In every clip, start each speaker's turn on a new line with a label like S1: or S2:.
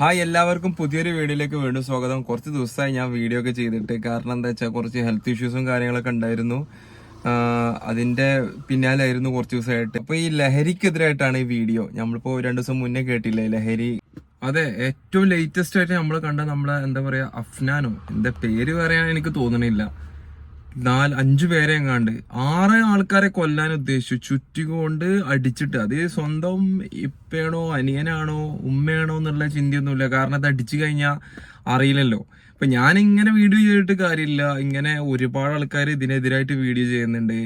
S1: Hi, എല്ലാവർക്കും പുതിയൊരു വീഡിയോയിലേക്ക് വീണ്ടും സ്വാഗതം. കുറച്ച് ദിവസമായി ഞാൻ വീഡിയോ ഒക്കെ ചെയ്തിട്ട്. കാരണം എന്താ വെച്ചാൽ കുറച്ച് ഹെൽത്ത് ഇഷ്യൂസും കാര്യങ്ങളൊക്കെ ഉണ്ടായിരുന്നു. അതിന്റെ പിന്നാലായിരുന്നു കുറച്ച് ദിവസമായിട്ട്. അപ്പൊ ഈ ലഹരിക്കെതിരായിട്ടാണ് ഈ വീഡിയോ. നമ്മളിപ്പോ 2 ദിവസം മുന്നേ കേട്ടില്ലേ ലഹരി. അതെ, ഏറ്റവും ലേറ്റസ്റ്റ് ആയിട്ട് നമ്മൾ കണ്ട നമ്മളെ എന്താ പറയാ അഫ്നാനോ, എന്താ പേര് പറയാൻ എനിക്ക് തോന്നണില്ല, 4-5 പേരെ എങ്ങാണ്ട് 6 ആൾക്കാരെ കൊല്ലാൻ ഉദ്ദേശിച്ചു. ചുറ്റികൊണ്ട് അടിച്ചിട്ട്. അത് സ്വന്തം ഇപ്പയാണോ അനിയനാണോ ഉമ്മയാണോ എന്നുള്ള ചിന്തയൊന്നുമില്ല. കാരണം അത് അടിച്ചു കഴിഞ്ഞാൽ അറിയില്ലല്ലോ. ഇപ്പൊ ഞാൻ ഇങ്ങനെ വീഡിയോ ചെയ്തിട്ട് കാര്യമില്ല. ഇങ്ങനെ ഒരുപാട് ആൾക്കാർ ഇതിനെതിരായിട്ട് വീഡിയോ ചെയ്യുന്നുണ്ട്.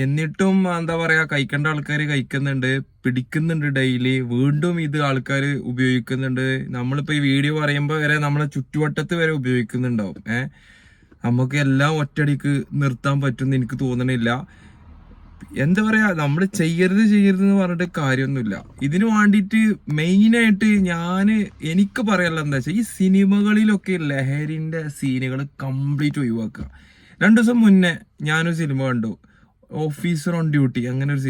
S1: എന്നിട്ടും എന്താ പറയാ, കഴിക്കേണ്ട ആൾക്കാർ കഴിക്കുന്നുണ്ട്, പിടിക്കുന്നുണ്ട് ഡെയിലി. വീണ്ടും ഇത് ആൾക്കാർ ഉപയോഗിക്കുന്നുണ്ട്. നമ്മളിപ്പോ ഈ വീഡിയോ പറയുമ്പോ വരെ നമ്മളെ ചുറ്റുവട്ടത്ത് വരെ ഉപയോഗിക്കുന്നുണ്ടാവും. നമുക്ക് എല്ലാം ഒറ്റയടിക്ക് നിർത്താൻ പറ്റുമെന്ന് എനിക്ക് തോന്നണില്ല. എന്താ പറയാ, നമ്മൾ ചെയ്യരുത് എന്ന് പറഞ്ഞിട്ട് കാര്യമൊന്നുമില്ല. ഇതിനു വേണ്ടിയിട്ട് മെയിനായിട്ട് എനിക്ക് പറയാനുള്ള എന്താ വെച്ചാൽ, ഈ സിനിമകളിലൊക്കെ ലഹരിന്റെ സീനുകൾ കംപ്ലീറ്റ് ഒഴിവാക്കുക. 2 ദിവസം മുന്നേ ഞാനൊരു സിനിമ കണ്ടു, ഓഫീസർ ഓൺ ഡ്യൂട്ടി. അങ്ങനെ ഒരു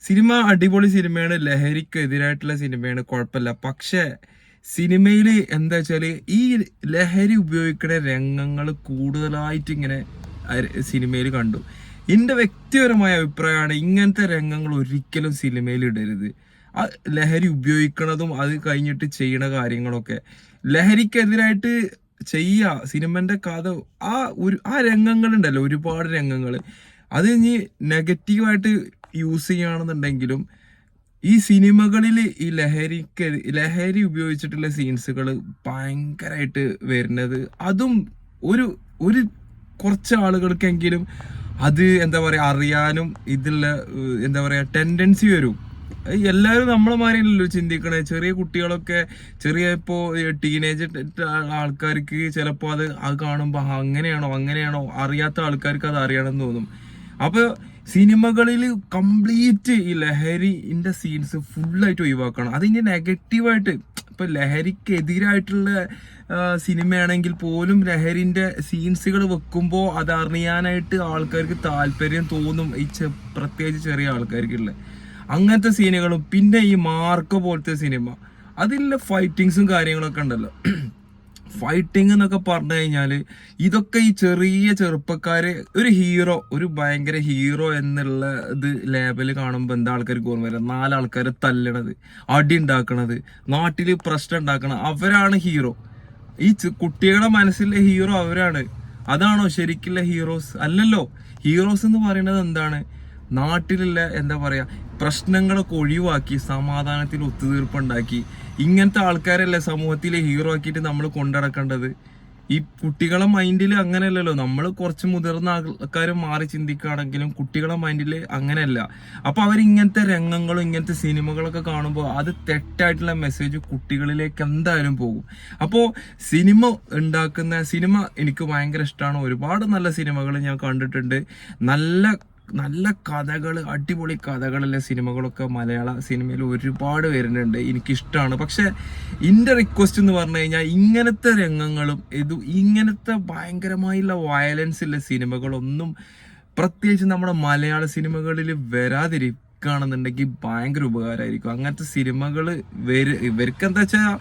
S1: സിനിമ അടിപൊളി സിനിമയാണ്, ലഹരിക്കെതിരായിട്ടുള്ള സിനിമയാണ്, കുഴപ്പമില്ല. പക്ഷെ സിനിമയിൽ എന്താ വെച്ചാല് ഈ ലഹരി ഉപയോഗിക്കുന്ന രംഗങ്ങൾ കൂടുതലായിട്ട് ഇങ്ങനെ സിനിമയിൽ കണ്ടു. എന്റെ വ്യക്തിപരമായ അഭിപ്രായമാണ്, ഇങ്ങനത്തെ രംഗങ്ങൾ ഒരിക്കലും സിനിമയിൽ ഇടരുത്. ആ ലഹരി ഉപയോഗിക്കുന്നതും അത് കഴിഞ്ഞിട്ട് ചെയ്യണ കാര്യങ്ങളൊക്കെ ലഹരിക്കെതിരായിട്ട് സിനിമന്റെ കഥ, ആ രംഗങ്ങളുണ്ടല്ലോ, ഒരുപാട് രംഗങ്ങൾ. അത് ഇനി നെഗറ്റീവായിട്ട് യൂസ് ചെയ്യുകയാണെന്നുണ്ടെങ്കിലും ഈ സിനിമകളിൽ ഈ ലഹരി ഉപയോഗിച്ചിട്ടുള്ള സീൻസുകൾ ഭയങ്കരമായിട്ട് വരുന്നത്, അതും ഒരു ഒരു കുറച്ച് ആളുകൾക്കെങ്കിലും അത് എന്താ പറയാ അറിയാനും ഇതിലുള്ള എന്താ പറയാ ടെൻഡൻസി വരും. എല്ലാവരും നമ്മളെ മാതിരിയല്ലല്ലോ ചിന്തിക്കണേ. ചെറിയ കുട്ടികളൊക്കെ, ഇപ്പോ ടീനേജ് ആൾക്കാർക്ക് ചിലപ്പോൾ അത് കാണുമ്പോൾ അങ്ങനെയാണോ അറിയാത്ത ആൾക്കാർക്ക് അത് അറിയണമെന്ന് തോന്നും. അപ്പൊ സിനിമകളിൽ കംപ്ലീറ്റ് ഈ ലഹരിന്റെ സീൻസ് ഫുള്ളായിട്ട് ഒഴിവാക്കണം. അതിന്റെ നെഗറ്റീവായിട്ട്, ഇപ്പൊ ലഹരിക്കെതിരായിട്ടുള്ള സിനിമയാണെങ്കിൽ പോലും ലഹരിന്റെ സീൻസുകൾ വെക്കുമ്പോൾ അത് അറിയാനായിട്ട് ആൾക്കാർക്ക് താല്പര്യം തോന്നും, പ്രത്യേകിച്ച് ചെറിയ ആൾക്കാർക്കുള്ള അങ്ങനത്തെ സീനുകളും. പിന്നെ ഈ മാർക്കോ പോലത്തെ സിനിമ, അതിലുള്ള ഫൈറ്റിങ്സും കാര്യങ്ങളൊക്കെ ഉണ്ടല്ലോ. ഫൈറ്റിംഗ് എന്നൊക്കെ പറഞ്ഞു കഴിഞ്ഞാല് ഇതൊക്കെ ഈ ചെറിയ ചെറുപ്പക്കാര് ഒരു ഭയങ്കര ഹീറോ എന്നുള്ള ഇത് ലേബല് കാണുമ്പോൾ എന്താ ആൾക്കാർക്ക് ഓർമ്മ വരാം? 4 ആൾക്കാരെ തല്ലണത്, അടി ഉണ്ടാക്കണത്, നാട്ടില് പ്രശ്നം ഉണ്ടാക്കണത്, അവരാണ് ഹീറോ. ഈ കുട്ടികളുടെ മനസ്സിലെ ഹീറോ അവരാണ്. അതാണോ ശരിക്കുള്ള ഹീറോസ്? അല്ലല്ലോ. ഹീറോസ് എന്ന് പറയുന്നത് എന്താണ്? നാട്ടിലുള്ള എന്താ പറയാ പ്രശ്നങ്ങളൊക്കെ ഒഴിവാക്കി സമാധാനത്തിൽ ഒത്തുതീർപ്പുണ്ടാക്കി ഇങ്ങനത്തെ ആൾക്കാരല്ലേ സമൂഹത്തിലെ ഹീറോ ആക്കിയിട്ട് നമ്മൾ കൊണ്ടുനടക്കേണ്ടത്. ഈ കുട്ടികളെ മൈൻഡിൽ അങ്ങനെയല്ലല്ലോ. നമ്മൾ കുറച്ച് മുതിർന്ന ആൾക്കാർ മാറി ചിന്തിക്കുകയാണെങ്കിലും കുട്ടികളെ മൈൻഡിൽ അങ്ങനെയല്ല. അപ്പൊ അവരിങ്ങനത്തെ രംഗങ്ങളും ഇങ്ങനത്തെ സിനിമകളൊക്കെ കാണുമ്പോൾ അത് തെറ്റായിട്ടുള്ള മെസ്സേജ് കുട്ടികളിലേക്ക് എന്തായാലും പോകും. അപ്പോൾ സിനിമ എനിക്ക് ഭയങ്കര ഇഷ്ടമാണ്. ഒരുപാട് നല്ല സിനിമകൾ ഞാൻ കണ്ടിട്ടുണ്ട്. നല്ല കഥകൾ, അടിപൊളി കഥകളിലെ സിനിമകളൊക്കെ മലയാള സിനിമയിൽ ഒരുപാട് വരുന്നുണ്ട്. എനിക്കിഷ്ടമാണ്. പക്ഷെ എൻ്റെ റിക്വസ്റ്റ് എന്ന് പറഞ്ഞു കഴിഞ്ഞാൽ, ഇങ്ങനത്തെ രംഗങ്ങളും ഇങ്ങനത്തെ ഭയങ്കരമായുള്ള വയലൻസ് ഉള്ള സിനിമകളൊന്നും പ്രത്യേകിച്ച് നമ്മുടെ മലയാള സിനിമകളിൽ വരാതിരിക്കുകയാണെന്നുണ്ടെങ്കിൽ ഭയങ്കര ഉപകാരമായിരിക്കും. അങ്ങനത്തെ സിനിമകൾ ഇവർക്ക് എന്താ വെച്ചാൽ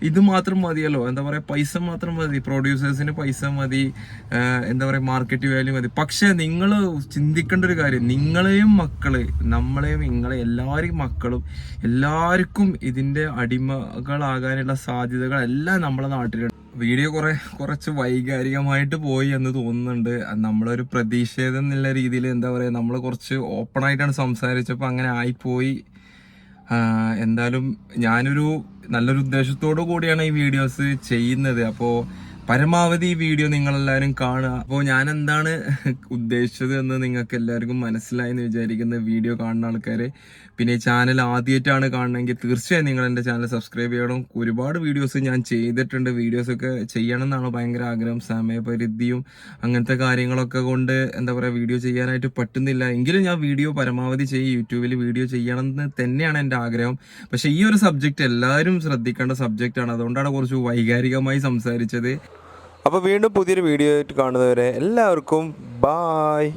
S1: ഇത് മാത്രം മതിയല്ലോ. എന്താ പറയാ, പൈസ മാത്രം മതി, പ്രൊഡ്യൂസേഴ്സിന് പൈസ മതി, എന്താ പറയാ മാർക്കറ്റ് വാല്യൂ മതി. പക്ഷെ നിങ്ങൾ ചിന്തിക്കേണ്ട ഒരു കാര്യം, എല്ലാവരെയും മക്കളും എല്ലാവർക്കും ഇതിന്റെ അടിമകളാകാനുള്ള സാധ്യതകൾ എല്ലാം നമ്മളെ നാട്ടിലുണ്ട്. വീഡിയോ കുറച്ച് വൈകാരികമായിട്ട് പോയി എന്ന് തോന്നുന്നുണ്ട്. നമ്മളൊരു പ്രതിഷേധം എന്നുള്ള രീതിയിൽ എന്താ പറയാ, നമ്മൾ കുറച്ച് ഓപ്പൺ ആയിട്ടാണ് സംസാരിച്ചപ്പോൾ അങ്ങനെ ആയിപ്പോയി. എന്തായാലും ഞാനൊരു നല്ലൊരു ഉദ്ദേശത്തോടു കൂടിയാണ് ഈ വീഡിയോസ് ചെയ്യുന്നത്. അപ്പോൾ പരമാവധി ഈ വീഡിയോ നിങ്ങളെല്ലാവരും കാണുക. അപ്പോൾ ഞാൻ എന്താണ് ഉദ്ദേശിച്ചത് എന്ന് നിങ്ങൾക്ക് എല്ലാവർക്കും മനസ്സിലായി എന്ന് വിചാരിക്കുന്ന വീഡിയോ കാണുന്ന ആൾക്കാര്. പിന്നെ ഈ ചാനൽ ആദ്യമായിട്ടാണ് കാണണമെങ്കിൽ തീർച്ചയായും നിങ്ങൾ എൻ്റെ ചാനൽ സബ്സ്ക്രൈബ് ചെയ്യണം. ഒരുപാട് വീഡിയോസ് ഞാൻ ചെയ്തിട്ടുണ്ട്. വീഡിയോസൊക്കെ ചെയ്യണം എന്നാണ് ഭയങ്കര ആഗ്രഹം. സമയപരിധിയും അങ്ങനത്തെ കാര്യങ്ങളൊക്കെ കൊണ്ട് എന്താ പറയുക വീഡിയോ ചെയ്യാനായിട്ട് പറ്റുന്നില്ല. എങ്കിലും ഞാൻ വീഡിയോ പരമാവധി യൂട്യൂബിൽ വീഡിയോ ചെയ്യണം എന്ന് തന്നെയാണ് എൻ്റെ ആഗ്രഹം. പക്ഷെ ഈ ഒരു സബ്ജക്റ്റ് എല്ലാവരും ശ്രദ്ധിക്കേണ്ട സബ്ജക്റ്റാണ്. അതുകൊണ്ടാണ് കുറച്ച് വൈകാരികമായി സംസാരിച്ചത്. അപ്പോൾ വീണ്ടും പുതിയൊരു വീഡിയോ ആയിട്ട് കാണുന്നവരെ എല്ലാവർക്കും ബായ്.